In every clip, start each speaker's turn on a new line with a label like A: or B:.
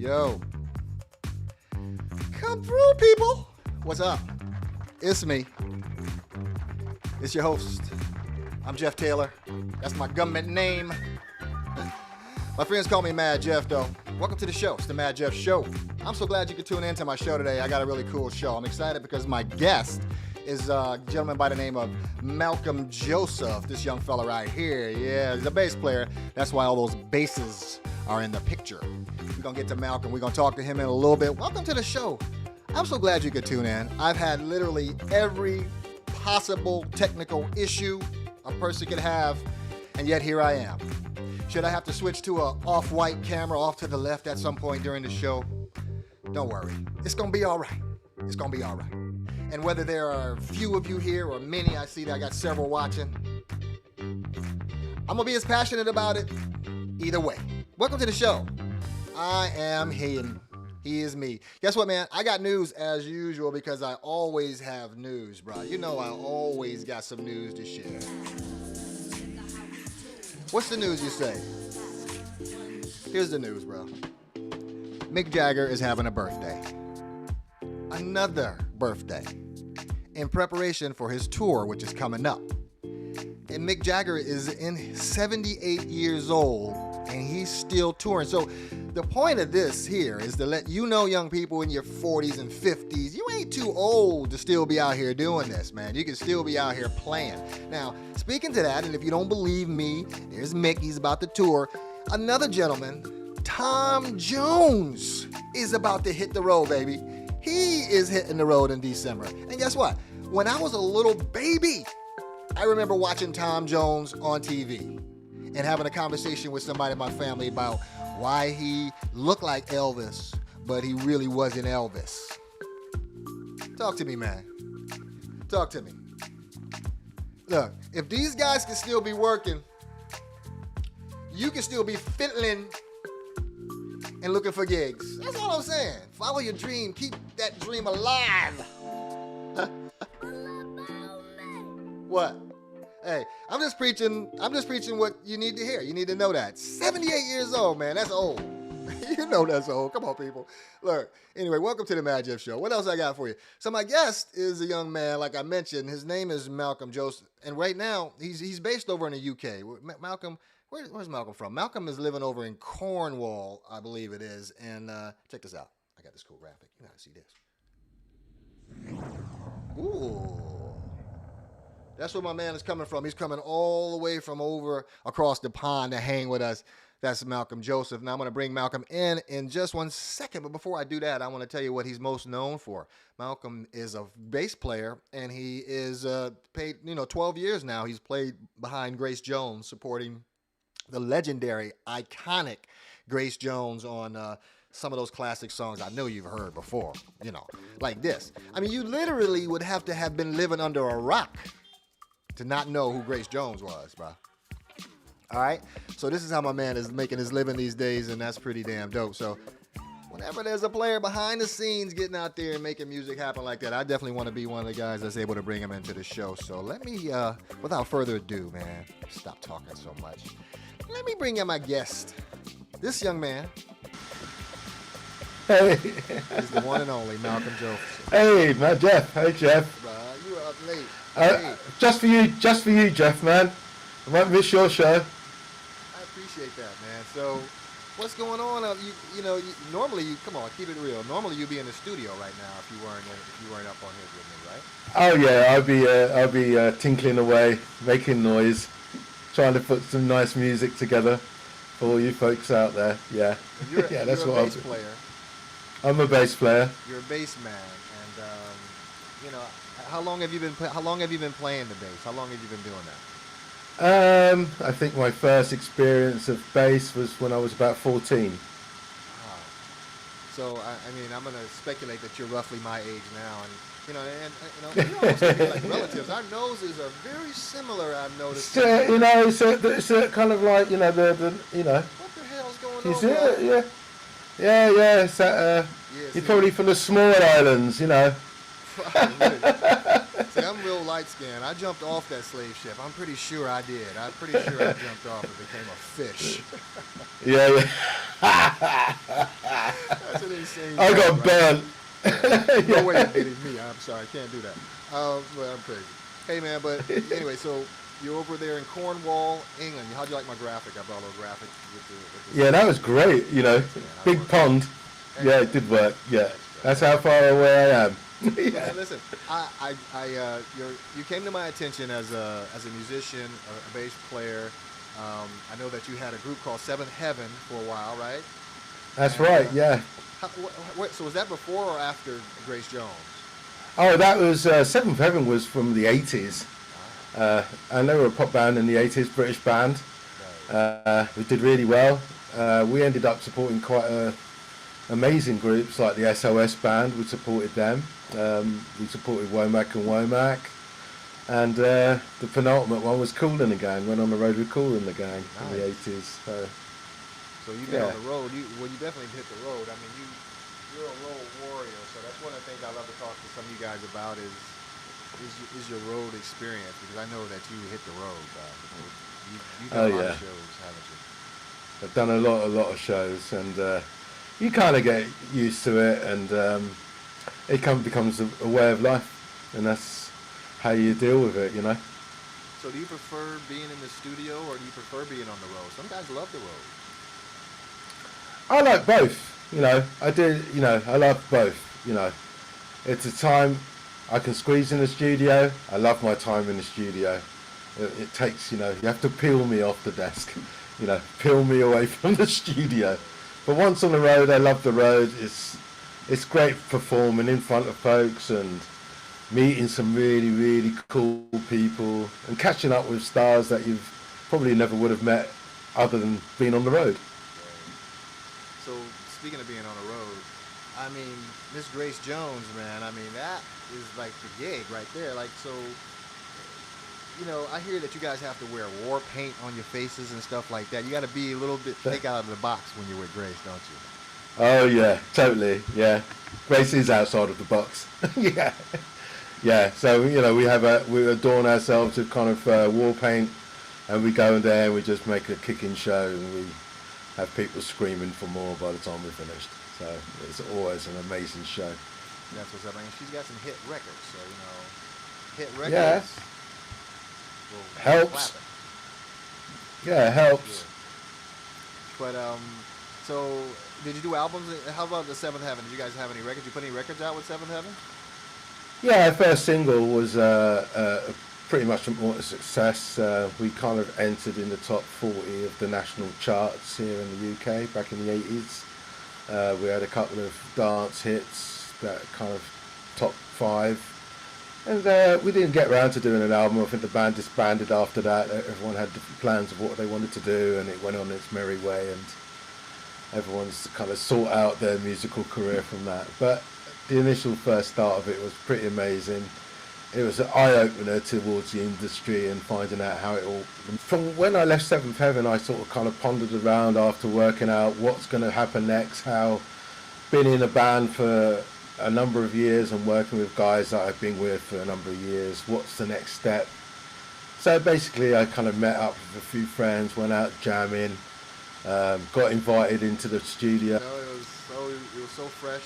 A: Yo. Come through, people. What's up? It's me. It's your host. I'm Jeff Taylor. That's my government name. My friends call me Madjef, though. Welcome to the show. It's the Madjef Show. I'm so glad you could tune in to my show today. I got a really cool show. I'm excited because my guest is a gentleman by the name of Malcom Joseph. This young fella right here. Yeah, he's a bass player. That's why all those basses are in the picture. We're going to get to Malcom. We're going to talk to him in a little bit. Welcome to the show. I'm so glad you could tune in. I've had literally every possible technical issue a person could have, and yet here I am. Should I have to switch to a off-white camera off to the left at some point during the show? Don't worry. It's going to be all right. It's going to be all right. And whether there are few of you here or many, I see that I got several watching, I'm going to be as passionate about it either way. Welcome to the show. I am him. He is me. Guess what, man? I got news as usual because I always have news, bro. You know I always got some news to share. What's the news, you say? Here's the news, bro. Mick Jagger is having a birthday. Another birthday. In preparation for his tour, which is coming up. And Mick Jagger is in 78 years old, and he's still touring. So the point of this here is to let you know, young people in your 40s and 50s, you ain't too old to still be out here doing this, man. You can still be out here playing. Now, speaking to that, and if you don't believe me, there's Mick. He's about to tour. Another gentleman, Tom Jones, is about to hit the road, baby. He is hitting the road in December. And guess what? When I was a little baby, I remember watching Tom Jones on TV and having a conversation with somebody in my family about why he looked like Elvis, but he really wasn't Elvis. Talk to me, man. Talk to me. Look, if these guys can still be working, you can still be fiddling and looking for gigs. That's all I'm saying. Follow your dream. Keep that dream alive. What? Hey, I'm just preaching what you need to hear. You need to know that. 78 years old, man. That's old. You know that's old. Come on, people. Look, anyway, welcome to the Madjef Show. What else I got for you? So my guest is a young man, like I mentioned. His name is Malcom Joseph. And right now, he's based over in the UK. Malcom, where's Malcom from? Malcom is living over in Cornwall, I believe it is. And check this out. I got this cool graphic. You gotta see this. Ooh. That's where my man is coming from. He's coming all the way from over across the pond to hang with us. That's Malcom Joseph. Now I'm going to bring Malcom in just 1 second. But before I do that, I want to tell you what he's most known for. Malcom is a bass player, and he is paid, 12 years now. He's played behind Grace Jones, supporting the legendary, iconic Grace Jones on some of those classic songs I know you've heard before, like this. I mean, you literally would have to have been living under a rock to not know who Grace Jones was, bro. All right? So this is how my man is making his living these days, and that's pretty damn dope. So whenever there's a player behind the scenes getting out there and making music happen like that, I definitely want to be one of the guys that's able to bring him into the show. So let me, without further ado, man, stop talking so much. Let me bring in my guest. This young man
B: Hey.
A: is the one and only Malcom Joseph.
B: Hey, Madjef. Hey, Jeff.
A: You were up late. Hey.
B: Just for you, Jeff, man. I won't miss your show.
A: I appreciate that, man. So, what's going on? Normally, come on, keep it real. Normally, you'd be in the studio right now if you weren't up on here with me, right?
B: Oh yeah, I'll be tinkling away, making noise, trying to put some nice music together for all you folks out there. Yeah,
A: That's what I'm. You're a bass player.
B: I'm a bass player.
A: You're a bass man, and how long have you been playing the bass? How long have you been doing that?
B: I think my first experience of bass was when I was about 14.
A: Wow. So I'm gonna speculate that you're roughly my age now, and we're almost like relatives. Our noses are very similar. I've noticed.
B: It's a kind of like
A: What the hell's going on?
B: Yeah. It's you're probably from the small islands,
A: Probably. See, I'm real light skinned. I jumped off that slave ship. I'm pretty sure I did. I'm pretty sure I jumped off and became a fish.
B: Yeah,
A: That's an insane.
B: I got
A: right?
B: burnt.
A: Yeah. No way you're beating me. I'm sorry, I can't do that. But I'm crazy. Hey man, but anyway, so you're over there in Cornwall, England. How'd you like my graphic? I brought a little graphic with the
B: Yeah, that was great. You know,
A: man,
B: big pond. Yeah, it did work. Yeah, that's how far away I am.
A: Yeah. Listen, you came to my attention as a musician, a bass player. I know that you had a group called Seventh Heaven for a while, right?
B: That's
A: And,
B: right. Yeah.
A: So was that before or after Grace Jones?
B: Oh, that was Seventh Heaven was from the 80s. And they were a pop band in the 80s, British band. We did really well. We ended up supporting quite amazing groups like the SOS band. We supported them. We supported Womack and Womack. And the penultimate one was Kool and the Gang. Went on the road with Kool and the Gang in the 80s.
A: So you've been on the road. You definitely hit the road. I mean, you're a road warrior. So that's one of the things I love to talk to some of you guys about is your road experience, because I know that you hit the road. You've done a lot of shows, haven't you?
B: I've done a lot of shows, and you kind of get used to it, and it becomes a way of life, and that's how you deal with it, you know.
A: So do you prefer being in the studio, or do you prefer being on the road? Some guys love the road.
B: I like both, you know. I love both, you know. It's a time I can squeeze in the studio. I love my time in the studio. It takes, you know, you have to peel me off the desk, you know, peel me away from the studio. But once on the road, I love the road. It's great performing in front of folks and meeting some really cool people and catching up with stars that you've probably never would have met other than being on the road.
A: So speaking of being on the road, I mean, Miss Grace Jones, man, I mean, that is like the gig right there. Like, so, you know, I hear that you guys have to wear war paint on your faces and stuff like that. You got to be a little bit think out of the box when you're with Grace, don't you?
B: Oh yeah, totally. Yeah, Grace is outside of the box. Yeah. So you know, we adorn ourselves with kind of war paint, and we go in there and we just make a kicking show, and we have people screaming for more by the time we're finished. So it's always an amazing show.
A: That's what's up. I mean, she's got some hit records, so you know, hit records.
B: Yeah. Helps. Yeah, it helps.
A: Yeah. But so did you do albums? How about the Seventh Heaven? Did you guys have any records? You put any records out with Seventh Heaven?
B: Yeah, our first single was pretty much a success. We kind of entered in the top 40 of the national charts here in the UK back in the 80s. We had a couple of dance hits that kind of top 5. And we didn't get around to doing an album. I think the band disbanded after that. Everyone had different plans of what they wanted to do, and it went on its merry way, and everyone's kind of sought out their musical career from that. But the initial first start of it was pretty amazing. It was an eye-opener towards the industry and finding out how it all... From when I left Seventh Heaven, I sort of kind of pondered around after working out what's going to happen next, how been in a band for a number of years and working with guys that I've been with for a number of years, what's the next step? So basically I kind of met up with a few friends, went out jamming, got invited into the studio.
A: It was so fresh.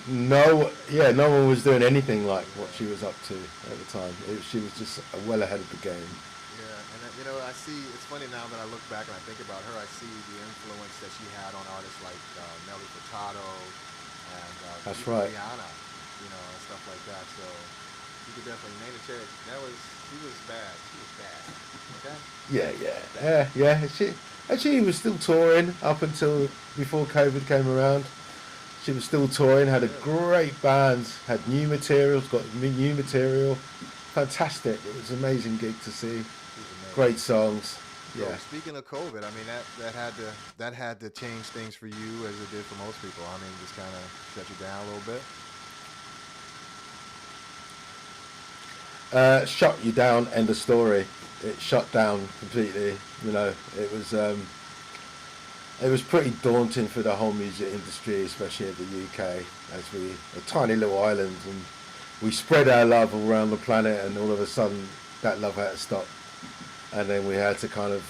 B: No one was doing anything like what she was up to at the time. She was just well ahead of the game.
A: Yeah, and you know, I see, it's funny now that I look back and I think about her, I see the influence that she had on artists like Nelly Furtado and
B: That's right.
A: Rihanna, you know, and stuff like that. So you could definitely name it. She was bad. She was bad. Okay.
B: Yeah. She was still touring up until before COVID came around. She was still touring, had a great band, had new materials, got new material. Fantastic. It was an amazing gig to see. Great songs.
A: So speaking of COVID, I mean that had to change things for you as it did for most people. I mean, just kind of shut you down a little bit.
B: Shut you down. End of story. It shut down completely. You know, it was pretty daunting for the whole music industry, especially in the UK, as a tiny little island, and we spread our love all around the planet, and all of a sudden that love had to stop, and then we had to kind of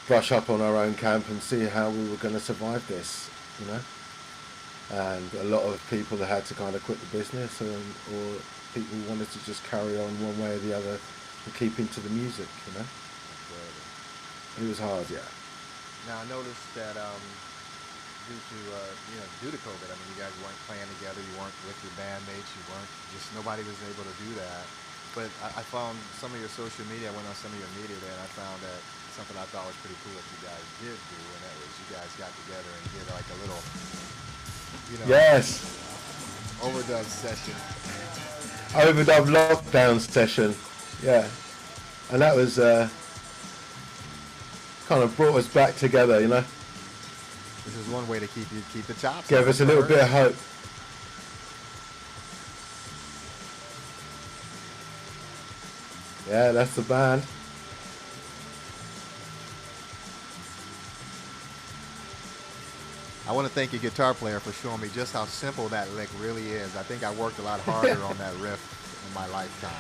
B: brush up on our own camp and see how we were going to survive this, you know. And a lot of people had to kind of quit the business, or people wanted to just carry on one way or the other and keep into the music, you know. It was hard, yeah.
A: Now I noticed that due to COVID, I mean, you guys weren't playing together, you weren't with your bandmates, nobody was able to do that. But I found some of your social media, I went on some of your media there, and I found that something I thought was pretty cool that you guys did do, and that was you guys got together and did like a little,
B: Yes.
A: overdub session.
B: Overdub lockdown session, yeah. And that was kind of brought us back together, you know.
A: This is one way to keep the chops.
B: Gave us a little bit of hope. Yeah, that's the band.
A: I want to thank your guitar player for showing me just how simple that lick really is. I think I worked a lot harder on that riff in my lifetime.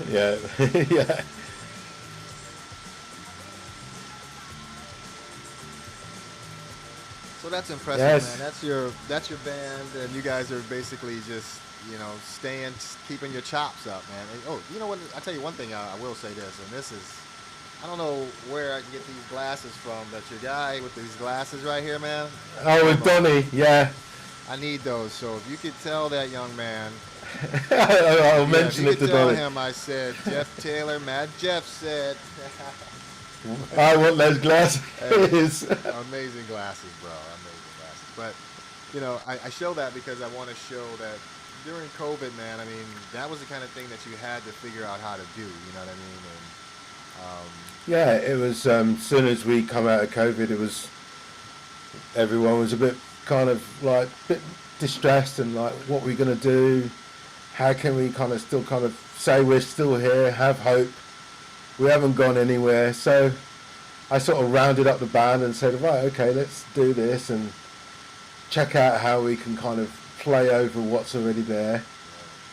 B: Yeah, yeah.
A: So that's impressive,
B: Yes.
A: man. That's your band, and you guys are basically just keeping your chops up, man. And, oh, you know what? I tell you one thing. I will say this, and this is, I don't know where I can get these glasses from, but your guy with these glasses right here, man.
B: Oh, with Donnie, yeah.
A: I need those. So if you could tell that young man,
B: I'll mention it to
A: tell
B: Donnie.
A: him I said Jeff Taylor, Madjef said.
B: I want those glasses.
A: Amazing glasses, bro. Amazing glasses. But, I show that because I want to show that during COVID, man, I mean, that was the kind of thing that you had to figure out how to do, you know what I mean? And,
B: Yeah, it was, soon as we come out of COVID, everyone was a bit kind of like, bit distressed and like, what are we going to do? How can we still say we're still here, have hope? We haven't gone anywhere. So I sort of rounded up the band and said, right, okay, let's do this and check out how we can kind of play over what's already there,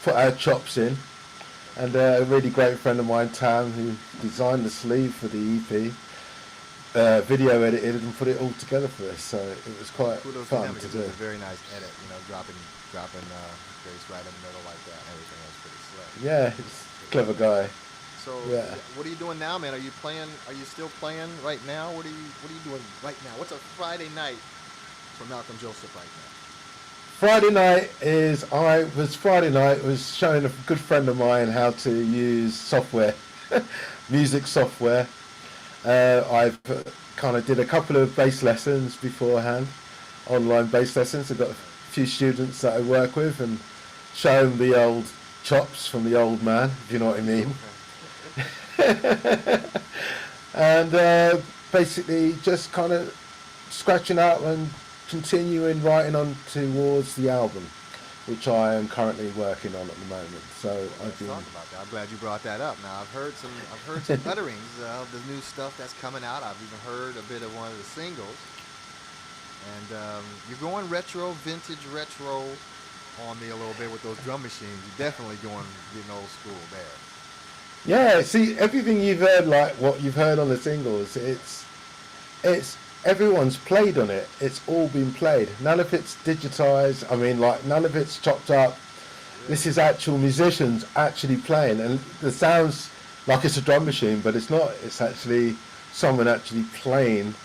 B: put our chops in. And a really great friend of mine, Tam, who designed the sleeve for the EP, video edited and put it all together for us. So it was quite fun to do.
A: It was a very nice edit, dropping bass right in the middle like that. Everything was pretty slick.
B: Yeah, he's a clever guy.
A: So
B: yeah.
A: What are you doing now, man? Are you still playing right now? What are you doing right now? What's a Friday night for Malcom Joseph right now?
B: Friday night was showing a good friend of mine how to use software, music software. I've kind of did a couple of bass lessons beforehand, online bass lessons. I've got a few students that I work with and show them the old chops from the old man, if you know what I mean. And basically just kind of scratching out and continuing writing on towards the album, which I am currently working on at the moment. So
A: Let's talk about that. I'm glad you brought that up. Now I've heard some utterings of the new stuff that's coming out. I've even heard a bit of one of the singles, and you're going vintage retro on me a little bit with those drum machines. You're definitely getting old school there.
B: Yeah, see, everything you've heard, like what you've heard on the singles, it's everyone's played on it. It's all been played. None of it's digitized. I mean, like, none of it's chopped up. This is actual musicians actually playing, and it sounds like it's a drum machine, but it's not. It's actually someone actually playing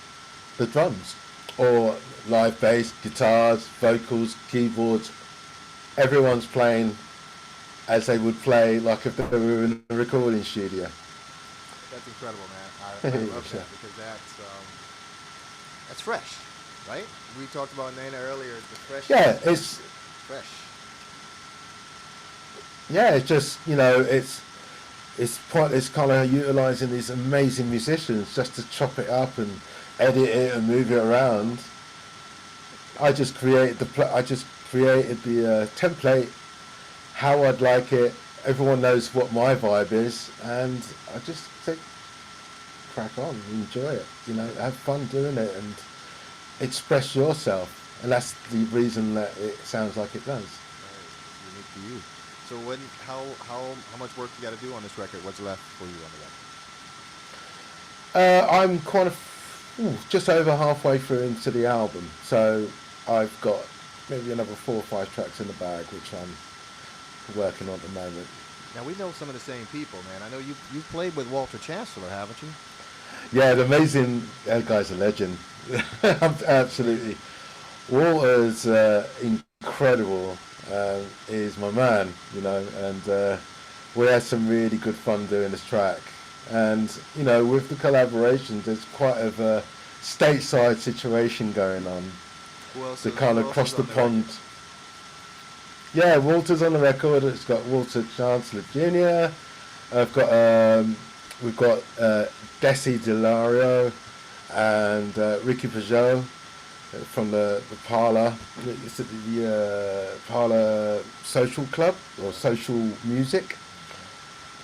B: the drums, or live bass, guitars, vocals, keyboards. Everyone's playing as they would play like if they were in a recording studio.
A: That's incredible, man. I love that because that's fresh, right? We talked about Nana earlier. The fresh.
B: Yeah, it's
A: fresh.
B: Yeah, it's just it's kind of utilizing these amazing musicians just to chop it up and edit it and move it around. I just created the template, how I'd like it. Everyone knows what my vibe is, and I just think, crack on, enjoy it. Have fun doing it and express yourself, and that's the reason that it sounds like it does.
A: Right. Unique to you. So how much work you got to do on this record? What's left for you on the record?
B: I'm kind of just over halfway through into the album, so I've got maybe another 4 or 5 tracks in the bag, which I'm working on at the moment.
A: Now we know some of the same people, man. I know you've played with Walter Chancellor, haven't you?
B: Yeah, the amazing that guy's a legend. Absolutely. Walter's incredible. He's my man, you know, and we had some really good fun doing this track. And you know, with the collaborations, there's quite a stateside situation going on. To kind of cross the pond. Yeah, Walter's on the record. It's got Walter Chancellor Jr. We've got Desi Delario and Ricky Peugeot from the Parlour. It's at the Parlour Social Club or Social Music.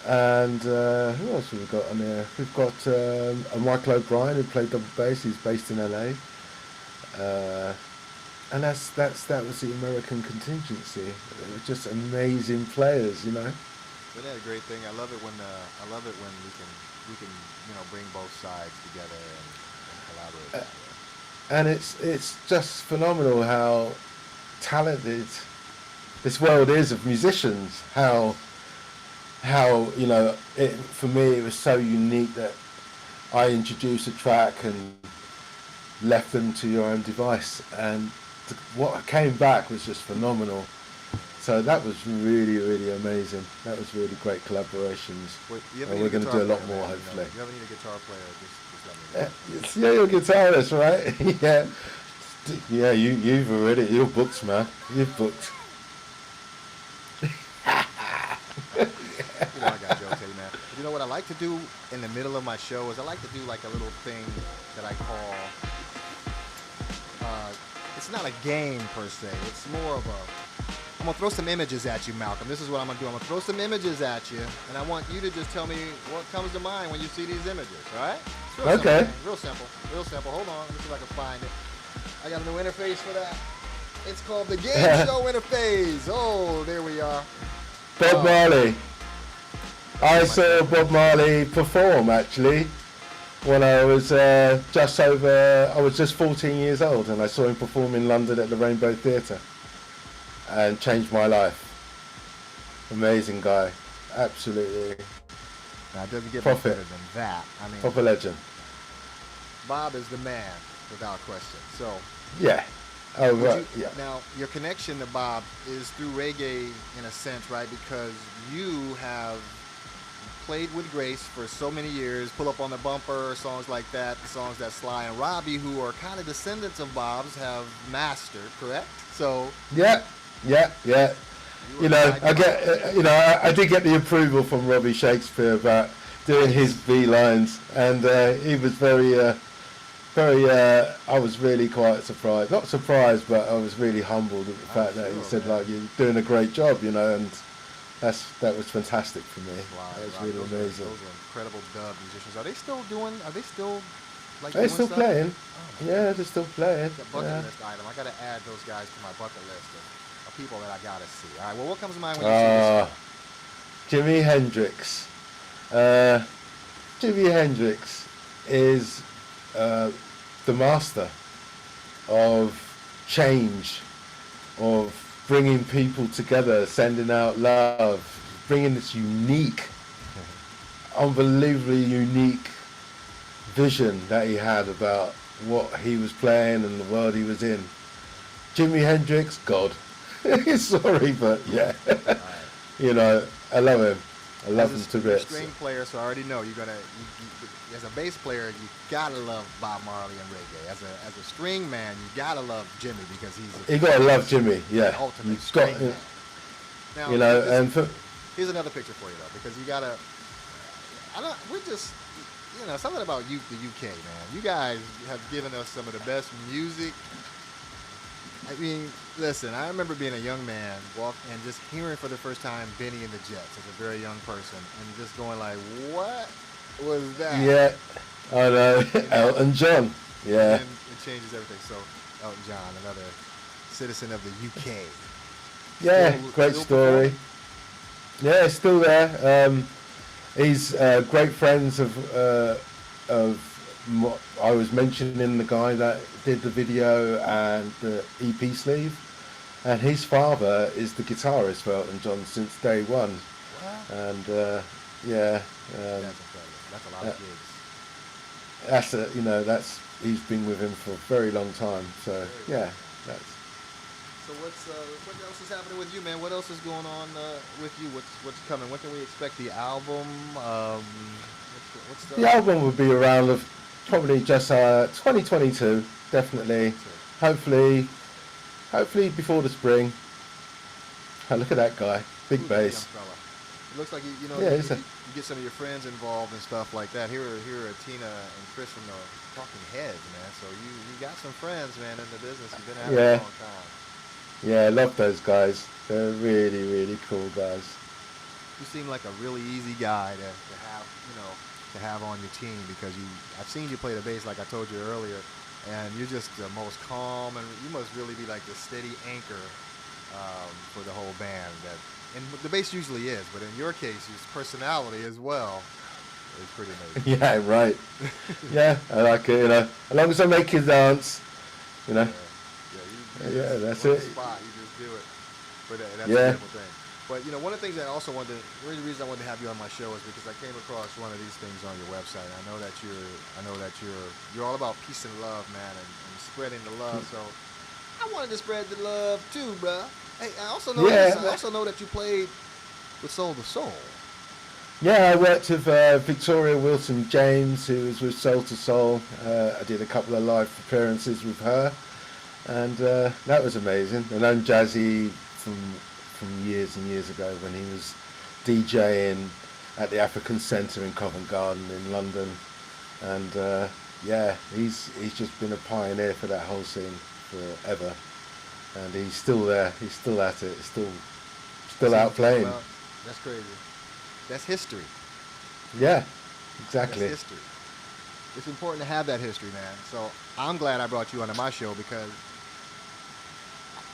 B: And who else have we got on there? We've got a Michael O'Brien who played double bass. He's based in LA. And that was the American contingency. They were just amazing players, you know.
A: Isn't that a great thing? I love it when we can bring both sides together and collaborate.
B: And it's just phenomenal how talented this world is of musicians. How you know, for me it was so unique that I introduced a track and left them to your own device, and what came back was just phenomenal. So that was really, really amazing. That was really great collaborations. And we're going to do a lot more, hopefully.
A: If you ever need a guitar player, just let me know.
B: Yeah, you're a guitarist, right? Yeah. Yeah, you're booked, man. You've booked.
A: You know I got jokes, man. But you know what I like to do in the middle of my show is I like to do like a little thing that I call, it's not a game per se. It's more of I'm going to throw some images at you, Malcolm. This is what I'm going to do. I'm going to throw some images at you, and I want you to just tell me what comes to mind when you see these images, all right? It's real
B: okay.
A: Simple, real simple. Real simple. Hold on. Let me see if I can find it. I got a new interface for that. It's called the Game Show Interface. Oh, there we are.
B: Bob Marley. I saw Bob Marley perform, actually, when I was I was just 14 years old, and I saw him perform in London at the Rainbow Theatre, and changed my life. Amazing guy, absolutely.
A: Now, it doesn't get much better than that. I mean,
B: proper legend.
A: Bob is the man, without question. So,
B: yeah. Oh, right. Yeah.
A: Now, your connection to Bob is through reggae, in a sense, right? Because you have played with Grace for so many years, Pull Up on the Bumper, songs like that, songs that Sly and Robbie, who are kind of descendants of Bob's, have mastered, correct? So
B: yeah. You know, I did get the approval from Robbie Shakespeare about doing his B lines, and he was very. I was really quite surprised. Not surprised, but I was really humbled at the fact that he said, like, you're doing a great job, you know, and that was fantastic for me.
A: Wow,
B: that was really amazing.
A: Those are incredible dub musicians. Are they still like
B: they're still
A: stuff?
B: playing.
A: Oh,
B: Yeah, they're still playing.
A: it's a bucket list item. I got to add those guys to my bucket list of people that I got to see. All right, well, what comes to mind when you see this?
B: Jimi Hendrix. Jimi Hendrix is the master of change, of bringing people together, sending out love, bringing this unique, unbelievably unique vision that he had about what he was playing and the world he was in. Jimi Hendrix, God. Sorry, but yeah.
A: Right.
B: You know, I love him. I love him to bits.
A: As a string player, so I already know you're gonna. As a bass player, you gotta love Bob Marley and reggae. As a string man, you gotta love Jimmy because
B: you gotta love Jimmy. Yeah.
A: The ultimate string man. Now,
B: you know,
A: here's another picture for you though, because you gotta. We're just. You know, something about the UK, man. You guys have given us some of the best music. I mean, listen, I remember being a young man, and just hearing for the first time Benny and the Jets as a very young person, and just going like, what was that?
B: Yeah, I know. Elton John. Yeah.
A: And it changes everything. So, Elton John, another citizen of the UK.
B: Yeah, great story. Yeah, still there. He's great friends of. I was mentioning the guy that did the video and the EP sleeve, and his father is the guitarist for Elton John since day one.
A: What?
B: And yeah,
A: That's incredible. That's a lot of gigs.
B: that's he's been with him for a very long time. So
A: Very
B: yeah,
A: cool.
B: that's
A: So what else is happening with you, man? What else is going on with you? What's coming? When can we expect the album? What's
B: the album will be around of probably just 2022, definitely.
A: 2022?
B: Hopefully before the spring. Oh, look at that guy, big
A: Who's that young
B: bass.
A: fella? It looks like you know
B: Yeah,
A: you get some of your friends involved and stuff like that. Here are Tina and Chris from the Talking Heads, man. So you got some friends, man, in the business. You've been at it
B: Yeah.
A: a long time.
B: Yeah, I love those guys. They're really, really cool guys.
A: You seem like a really easy guy to have, to have on your team because I've seen you play the bass like I told you earlier, and you're just the most calm, and you must really be like the steady anchor for the whole band. And the bass usually is, but in your case, your personality as well is pretty amazing.
B: Yeah, right. Yeah, I like it. As long as I make you dance,
A: Yeah,
B: Yeah, that's
A: on
B: it.
A: the spot, you just do it. But that's
B: Yeah.
A: a beautiful thing. But one of the things that I also wanted, one of the reasons I wanted to have you on my show is because I came across one of these things on your website. I know that you're all about peace and love, man, and spreading the love. So I wanted to spread the love too, bruh. Hey, I also know that you played with Soul to Soul.
B: Yeah, I worked with Victoria Wilson James, who was with Soul to Soul. I did a couple of live appearances with her, and that was amazing. I known Jazzy from years and years ago when he was DJing at the African Centre in Covent Garden in London, and yeah, he's just been a pioneer for that whole scene forever, and he's still there. He's still at it. Still out playing.
A: That's crazy. That's history.
B: Yeah, exactly.
A: That's history. It's important to have that history, man. So I'm glad I brought you onto my show because,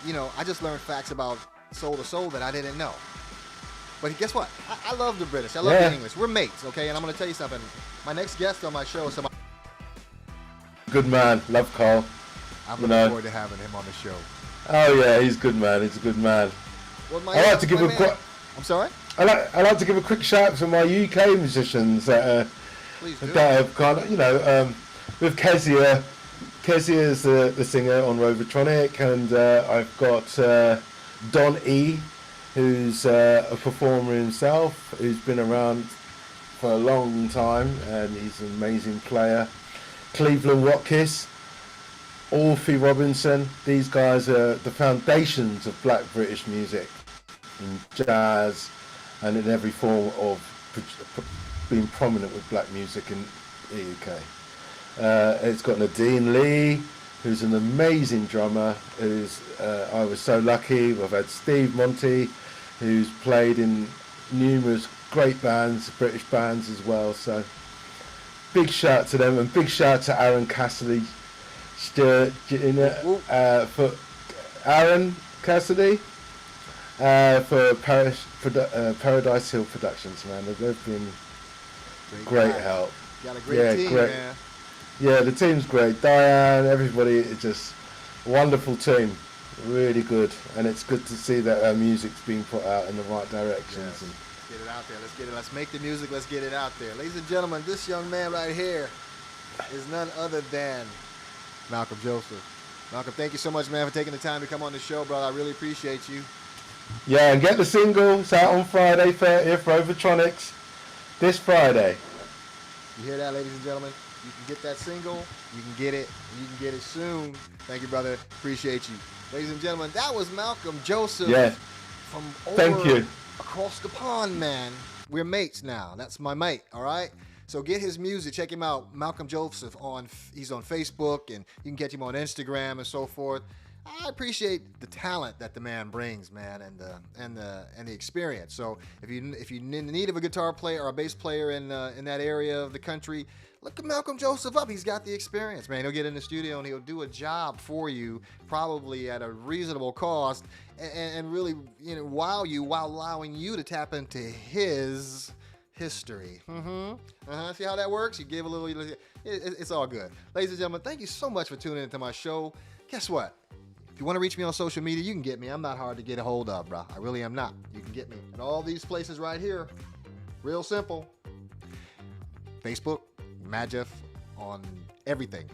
A: I just learned facts about Soul to Soul that I didn't know. But guess what? I love the British. I love the English. We're mates, okay? And I'm going to tell you something. My next guest on my show is somebody.
B: Good man. Love Carl.
A: I'm looking forward to having him on the show.
B: Oh yeah, he's good man. He's a good man.
A: Well,
B: I like to give
A: I'm sorry?
B: I like to give a quick shout out to my UK musicians that
A: Please do.
B: that have kind of with Kezia. Kezia is the singer on Robotronic, and I've got Don E, who's a performer himself, who's been around for a long time, and he's an amazing player. Cleveland Watkins, Alfie Robinson. These guys are the foundations of Black British music, in jazz, and in every form of being prominent with black music in the UK. It's got Nadine Lee, who's an amazing drummer. I was so lucky. I've had Steve Monty, who's played in numerous great bands, British bands as well. So big shout to them, and big shout to Aaron Cassidy, for Aaron Cassidy for Paradise Hill Productions. Man, they've been great help.
A: Got a great team,
B: great.
A: Man.
B: Yeah, the team's great. Diane, everybody is just wonderful team. Really good, and it's good to see that our music's being put out in the right directions.
A: Yes. Let's get it out there. Let's get it. Let's make the music. Let's get it out there. Ladies and gentlemen, this young man right here is none other than Malcom Joseph. Malcom, thank you so much, man, for taking the time to come on the show, brother. I really appreciate you.
B: Yeah, and get the single. It's out on Friday, 30th, Robotronics. This Friday.
A: You hear that, ladies and gentlemen? You can get that single. You can get it. You can get it soon. Thank you, brother. Appreciate you. Ladies and gentlemen, that was Malcom Joseph.
B: Yeah.
A: From over
B: Thank you.
A: across the pond, man. We're mates now. That's my mate, all right? So get his music. Check him out. Malcom Joseph he's on Facebook, and you can catch him on Instagram and so forth. I appreciate the talent that the man brings, man, and the experience. So if you in need of a guitar player or a bass player in that area of the country, look at Malcom Joseph up. He's got the experience, man. He'll get in the studio and he'll do a job for you, probably at a reasonable cost, and really, you know, wow you while allowing you to tap into his history. See how that works? You give a little. It's all good, ladies and gentlemen. Thank you so much for tuning into my show. Guess what? If you want to reach me on social media, you can get me. I'm not hard to get a hold of, bro. I really am not. You can get me in all these places right here. Real simple. Facebook, Madjef, on everything.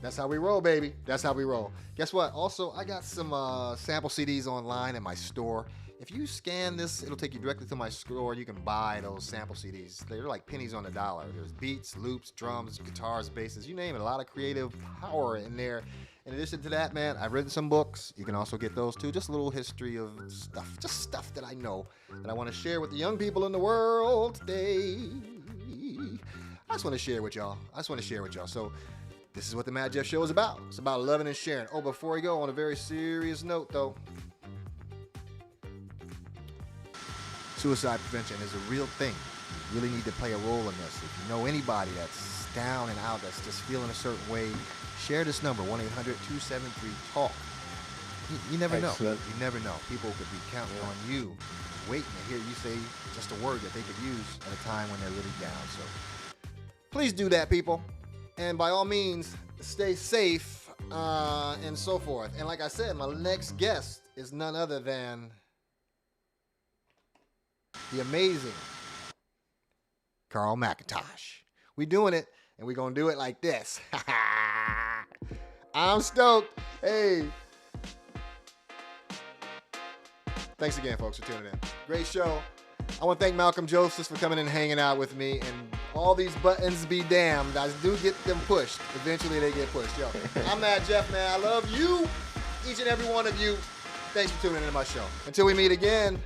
A: That's how we roll, baby. That's how we roll. Guess what? Also, I got some sample CDs online in my store. If you scan this, it'll take you directly to my store. You can buy those sample CDs. They're like pennies on the dollar. There's beats, loops, drums, guitars, basses, you name it. A lot of creative power in there. In addition to that, man, I've written some books. You can also get those too. Just a little history of stuff. Just stuff that I know that I want to share with the young people in the world today. I just want to share with y'all. So this is what the Madjef Show is about. It's about loving and sharing. Oh, before we go, on a very serious note, though, suicide prevention is a real thing. You really need to play a role in this. If you know anybody that's down and out, that's just feeling a certain way, share this number, 1-800-273-TALK. You never know.
B: Excellent.
A: You never know. People could be counting on you, waiting to hear you say just a word that they could use at a time when they're really down. So please do that, people. And by all means, stay safe and so forth. And like I said, my next guest is none other than the amazing Carl McIntosh. We doing it, and we're going to do it like this. I'm stoked. Hey. Thanks again, folks, for tuning in. Great show. I want to thank Malcom Joseph for coming and hanging out with me. And all these buttons be damned. I do get them pushed. Eventually, they get pushed. Yo, I'm Madjef, man. I love you, each and every one of you. Thanks for tuning into my show. Until we meet again.